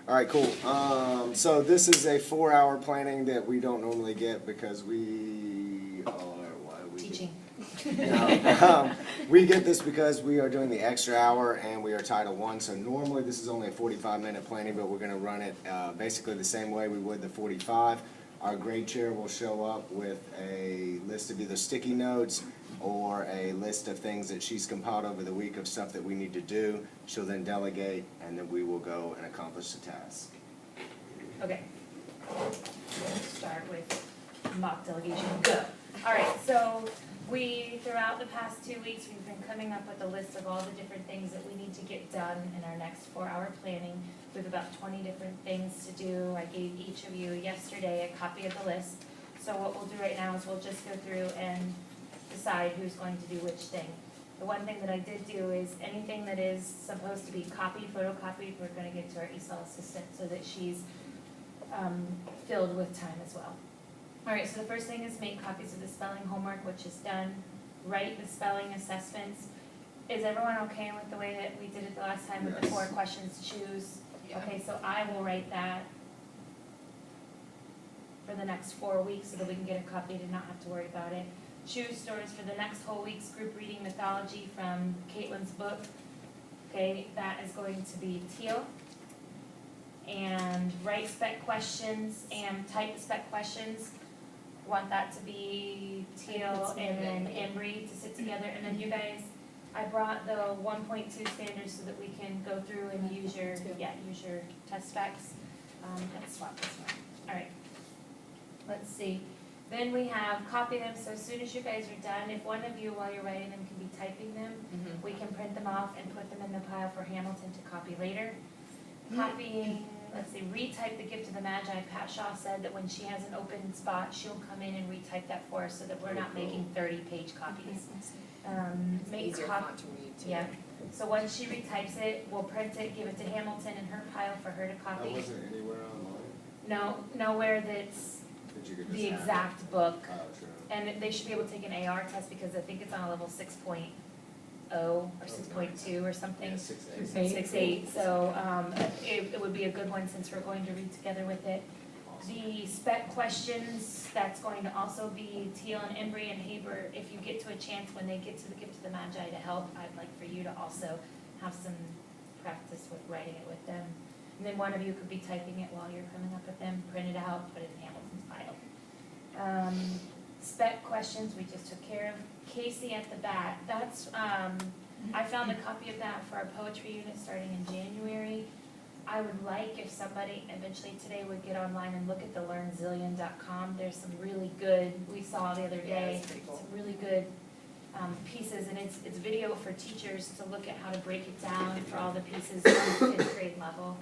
All right, cool. So this is a 4-hour planning that we don't normally get because we are, why are we Teaching. No, we get this because we are doing the extra hour and we are Title I. So normally this is only a 45-minute planning, but we're going to run it basically the same way we would the 45. Our grade chair will show up with a list of either sticky notes or a list of things that she's compiled over the week of stuff that we need to do. She'll then delegate, and then we will go and accomplish the task. Okay. We'll start with mock delegation. Go. All right, so throughout the past 2 weeks, we've been coming up with a list of all the different things that we need to get done in our next 4-hour planning. We have about 20 different things to do. I gave each of you yesterday a copy of the list. So what we'll do right now is we'll just go through and decide who's going to do which thing. The one thing that I did do is anything that is supposed to be copied, photocopied, we're going to get to our ESOL assistant so that she's filled with time as well. All right, so the first thing is make copies of the spelling homework, which is done. Write the spelling assessments. Is everyone okay with the way that we did it the last time with the 4 questions to choose? Yeah. Okay, so I will write that for the next 4 weeks so that we can get a copy to not have to worry about it. Choose stories for the next whole week's group reading mythology from Caitlin's book. Okay, that is going to be Teal. And write spec questions and type spec questions. Want that to be Teal and then Embry to sit together. And then you guys, I brought the 1.2 standards so that we can go through and use your test specs. Let's swap this one. All right. Let's see. Then we have copy them, so as soon as you guys are done, if one of you while you're writing them can be typing them, we can print them off and put them in the pile for Hamilton to copy later. Copying, let's see, retype the Gift of the Magi. Pat Shaw said that when she has an open spot, she'll come in and retype that for us so that we're not making 30-page copies. Make Easier font to read too. Yeah, so once she retypes it, we'll print it, give it to Hamilton in her pile for her to That copy. wasn't anywhere online No, nowhere that's that you could just the have. exact book. Oh, true. And they should be able to take an AR test because I think it's on a level 6.0 or 6.2 or something. Yeah, 6A. 6.8, so it would be a good one since we're going to read together with it. The spec questions, that's going to also be Teal and Embry and Haber. If you get to a chance when they get to the Gift of the Magi to help, I'd like for you to also have some practice with writing it with them. And then one of you could be typing it while you're coming up with them, print it out, put it in Hamilton's pile. Spec questions, we just took care of. Casey at the back, that's, I found a copy of that for our poetry unit starting in January. I would like if somebody eventually today would get online and look at the learnzillion.com. There's some really good, we saw the other day, it's pretty cool. some really good pieces, and it's video for teachers to look at how to break it down for all the pieces on the 5th grade level.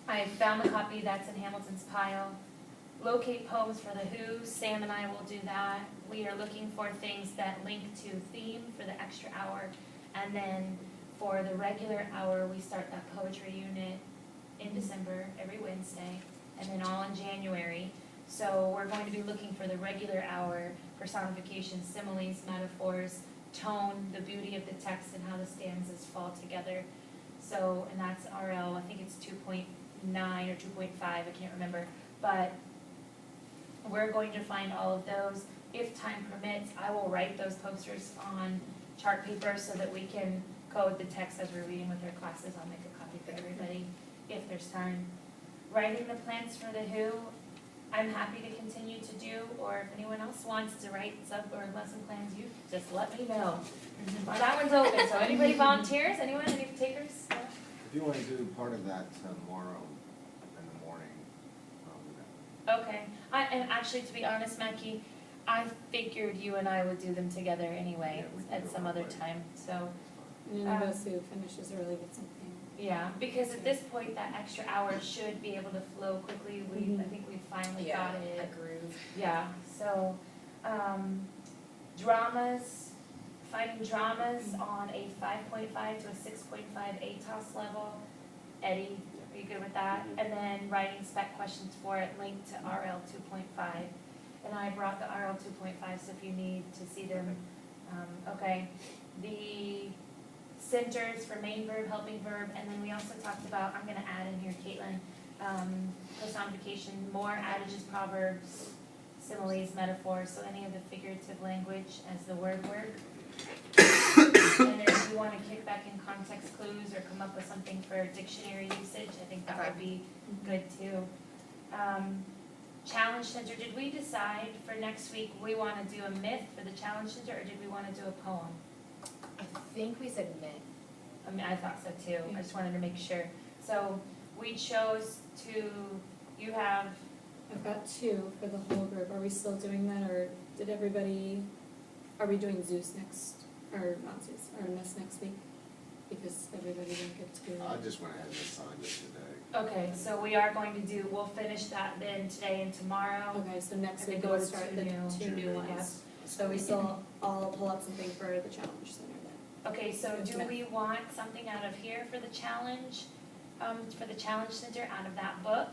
I found the copy that's in Hamilton's pile. Locate poems for the Who. Sam and I will do that. We are looking for things that link to theme for the extra hour. And then for the regular hour, we start that poetry unit in December, every Wednesday, and then all in January. So we're going to be looking for the regular hour, personification, similes, metaphors, tone, the beauty of the text, and how the stanzas fall together. So, and that's RL, I think it's 2.9 or 2.5, I can't remember. But we're going to find all of those. If time permits, I will write those posters on chart paper so that we can code the text as we're reading with our classes. I'll make a copy for everybody if there's time. Writing the plans for the Who, I'm happy to continue to do, or if anyone else wants to write sub or lesson plans, you just let me know. Well, that one's open, so anybody volunteers? Anyone, any takers? If you want to do part of that tomorrow in the morning, I'll do that. Okay, and actually, to be honest, Mackie, I figured you and I would do them together anyway Yeah, we can at do some it other right away. time, so. And any of us who finishes early get something. Yeah, because at this point, that extra hour should be able to flow quickly. I think we finally Yeah, got it. a groove. Yeah, so, dramas, finding dramas on a 5.5 to a 6.5 ATOS level. Eddie, are you good with that? And then writing spec questions for it linked to RL 2.5. And I brought the RL 2.5, so if you need to see them, okay. The centers for main verb, helping verb, and then we also talked about, I'm gonna add in here, Caitlin, personification, more adages, proverbs, similes, metaphors, so any of the figurative language as the word work. And then if you wanna kick back in context clues or come up with something for dictionary usage, I think that would be good too. Challenge center, did we decide for next week, we wanna do a myth for the challenge center, or did we wanna do a poem? I think we said myth. I mean, I thought so too, I just wanted to make sure. So, we chose to, you have, I've got two for the whole group. Are we still doing that, or did everybody, are we doing Zeus next, or not Zeus, or Miss next week? Because everybody didn't get to do I that. just went ahead and assigned it today. okay, so we are going to do, we'll finish that then today and tomorrow. Okay, so next And then week go we'll to start two the new- two new Yep. ones. So we still, I'll pull up something for the challenge center then. Okay, so Yes, do ma'am. we want something out of here for the challenge center out of that book?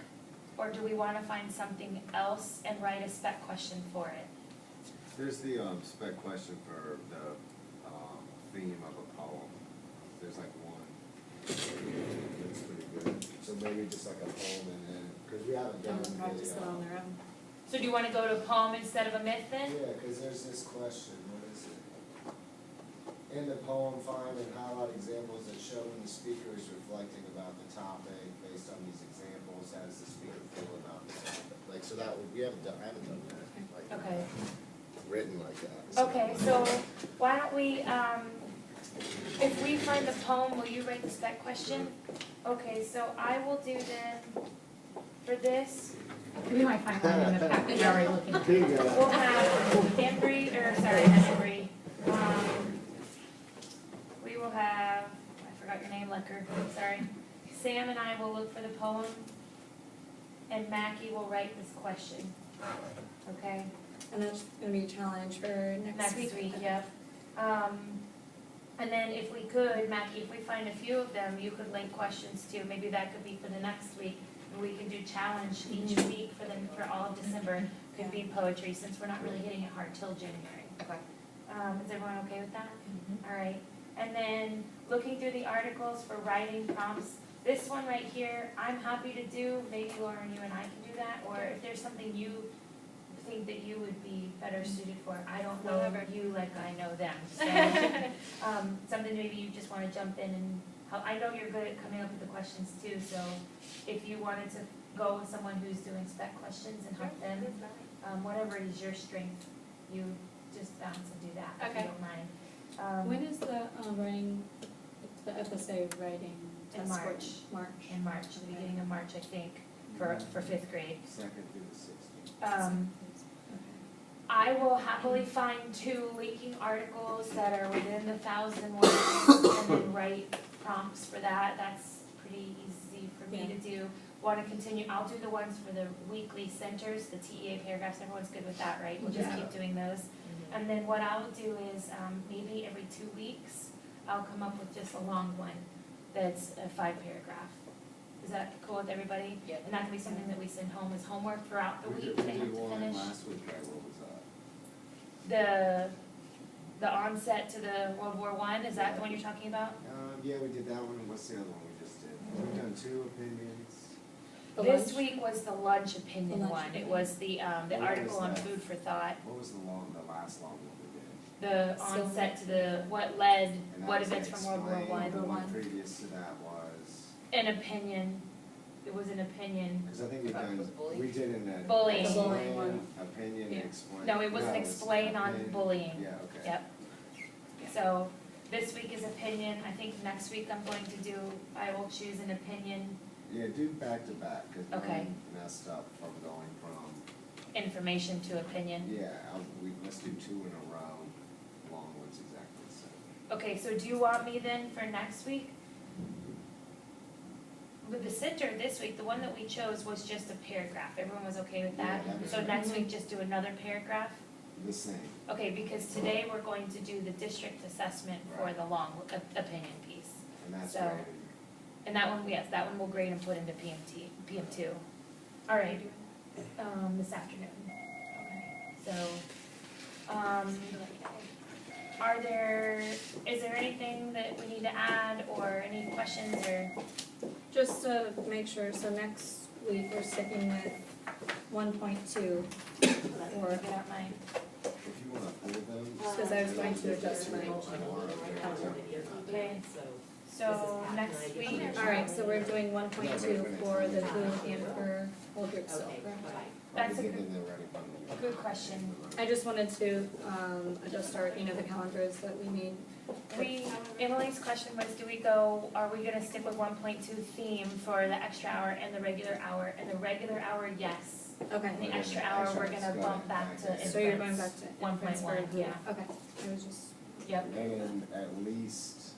Or do we wanna find something else and write a spec question for it? There's the spec question for the theme of a poem. There's like one. That's pretty good. So maybe just like a poem and then, because we haven't done Don't practice it on their own. So do you wanna go to poem instead of a myth then? Yeah, because there's this question, what is it? In the poem, find and highlight examples that show when the speaker is reflecting about the topic. Based on these examples, how does the speaker feel about the topic? Like, so that would, I haven't done that, like, Okay. written like that. Okay, so why don't we, if we find the poem, will you write the spec question? Okay, so I will do then, for this, We might find one in the packet you're already looking at. Here you go. we'll have Embry, we will have, I forgot your name, Lecker, sorry. Sam and I will look for the poem, and Mackie will write this question, okay? And that's gonna be a challenge for next week. Next week, yep. And then if we could, Mackie, if we find a few of them, you could link questions too, maybe that could be for the next week. And we can do challenge each week for all of December, could be poetry, since we're not really hitting it hard till January. Okay. Is everyone okay with that? All right, and then looking through the articles for writing prompts, this one right here, I'm happy to do, maybe Lauren, you and I can do that, or if there's something you think that you would be better suited for, I don't know Whatever. you like I know them, so. Something maybe you just wanna jump in and help, I know you're good at coming up with the questions too, so if you wanted to go with someone who's doing spec questions and help them, whatever is your strength, you just bounce and do that, if Okay. you don't mind. When is the writing, the FSA writing In test March. for March? In March, the beginning of March, I think, for fifth grade. Second through the 16th. Okay. I will happily find 2 linking articles that are within the 1,000 words and then write prompts for that. That's pretty easy for me to do. Want to continue, I'll do the ones for the weekly centers, the TEA paragraphs, everyone's good with that, right? We'll just Yeah. keep doing those. And then what I'll do is, maybe every 2 weeks, I'll come up with just a long one that's a 5-paragraph. Is that cool with everybody? Yeah. And that can be something that we send home as homework throughout the We week, did they have to one finish. last week, right, what was that? The onset to the World War I, is that the one you're talking about? Yeah, we did that one, and what's the other one we just did? We've done 2 opinions. The This lunch? week was the lunch opinion The lunch one, it opinion. was the What article was on that? food for thought. What was the last long one we did? The So- onset to the, what led, And that what was events from World War explain. I. The World War one I. previous to that was, An opinion, it was an opinion. because I think we've About done, was bullying? we did in that. Bullying. The bullying one. Opinion, Yeah. explain. No, it was an explain on opinion. bullying. Yeah, okay. Yep. So, this week is opinion, I think next week I'm going to do, I will choose an opinion, Yeah, do back to back, because Okay. mine messed up from going from, information to opinion. let's do 2 in a row, long ones exactly the same. Okay, so do you want me then for next week? With the center this week, the one that we chose was just a paragraph, everyone was okay with that? Yeah, that was So fine. next week, just do another paragraph? The same. Okay, because today we're going to do the district assessment for Right. the long opinion piece. And that's So- right. And that one, yes, that one we'll grade and put into PM2. All right, this afternoon. Okay, so, is there anything that we need to add or any questions or? Just to make sure, so next week we're sticking with 1.2, Or get out my, If you wanna hold them. because I was going to adjust my. okay, so next week, Alright, so we're doing 1.2 for the WHO and for whole group still, correct? that's a Get good, in there ready. good question. I just wanted to adjust our, the calendars that we need. Emily's question was, are we gonna stick with 1.2 theme for the extra hour and the regular hour? And the regular hour, yes. Okay, And the extra hour, we're gonna bump back to inference. so you're going back to 1.1, inference for WHO. yeah. Okay, I was just, Yep, And at least,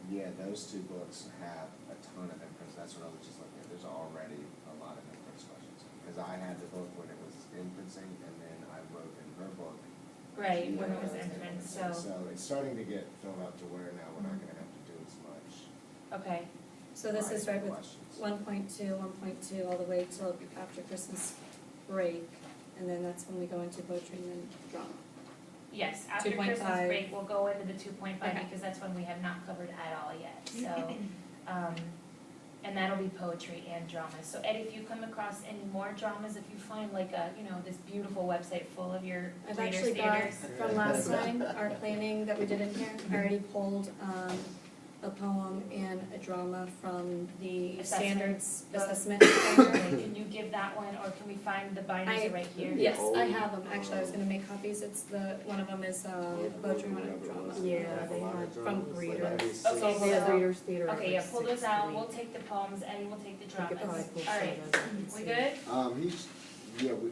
yeah, those two books have a ton of inference, that's what I was just looking at, there's already a lot of inference questions. Because I had the book when it was inferencing, and then I wrote in her book. right, when it was Yeah, inference, So so, it's starting to get filled up to where now we're not gonna have to do as much. okay, so this is right with questions. 1.2, 1.2, all the way till after Christmas break, and then that's when we go into poetry and then drama. yes, after 2.5. Christmas break, we'll go into the 2.5 Okay. because that's when we have not covered at all yet, so, and that'll be poetry and drama. So Eddie, if you come across any more dramas, if you find like this beautiful website full of your I've readers' actually got, theaters. from last time, our planning that we did in here, I already pulled a poem and a drama from the Assessment standards book. assessment. calendar. Can you give that one, or can we find the binders are right here? Yes, I have them, actually, I was gonna make copies, it's one of them is poetry, one of them drama. Yeah, they had from readers. Okay, They have so- Readers Theater. Okay, yeah, pull every those 6 out, weeks. we'll take the poems, Eddie will take the We could probably dramas. pull All right, some of those. we good?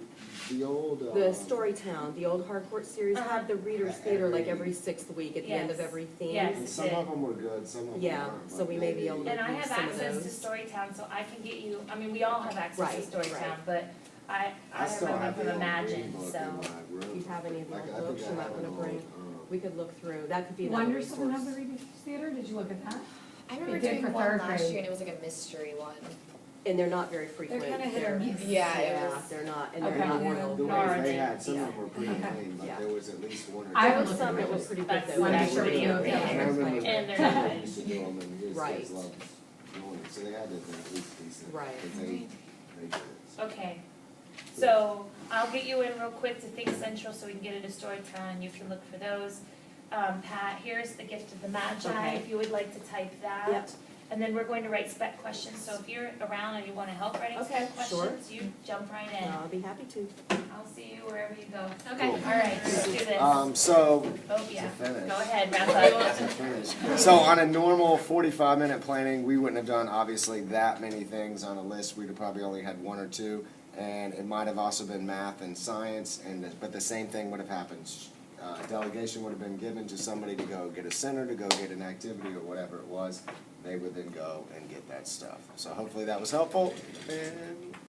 The old. The Storytown, the old Harcourt series Uh-huh. had the Readers Theater like every 6th week at the end of Yes. every theme. Yes. And some of them were good, some of them Yeah, weren't. so but we may be able to- And I have some of access to those. Storytown, so I can get you, I mean, we all have access to Right, Storytown, right. but I have still my one have from the old Imagine, green book so. in my room. Do you have any of the Like, old I think books I you might have wanna an bring? old, We could look through, that could be another Wonders doesn't resource. have the Readers Theater, did you look at that? I remember They did doing for one third last grade. year and it was like a mystery one. And they're not very frequent. kinda hit or miss. Yeah, it was- They're not, and Okay. they're not The real. ones Nor they they- had, some of yeah. them were pretty Okay. clean, but Yeah. there was at least one or two. I There would was look some at that were those. pretty good That's though. what that I were should really do. good. Yeah. I remember And they're the not I used to do them, and his Right. kids loved doing it, so they had to be at least decent. Right. 'Cause they did it. So. Okay, so I'll get you in real quick to Think Central so we can get into Storytime, you can look for those. Pat, here's the gift of the Magi, Okay. if you would like to type that. Yep. And then we're going to write spec questions, so if you're around and you wanna help writing Okay, spec sure. questions, you jump right in. I'll be happy to. I'll see you wherever you go. Cool. Alright, let's do this. So, Oh, yeah, to finish. go ahead, wrap up. to finish. So on a normal 45-minute planning, we wouldn't have done obviously that many things on a list. We'd have probably only had one or two, and it might have also been math and science, but the same thing would have happened. Delegation would have been given to somebody to go get a center, to go get an activity or whatever it was. They would then go and get that stuff. So hopefully that was helpful, and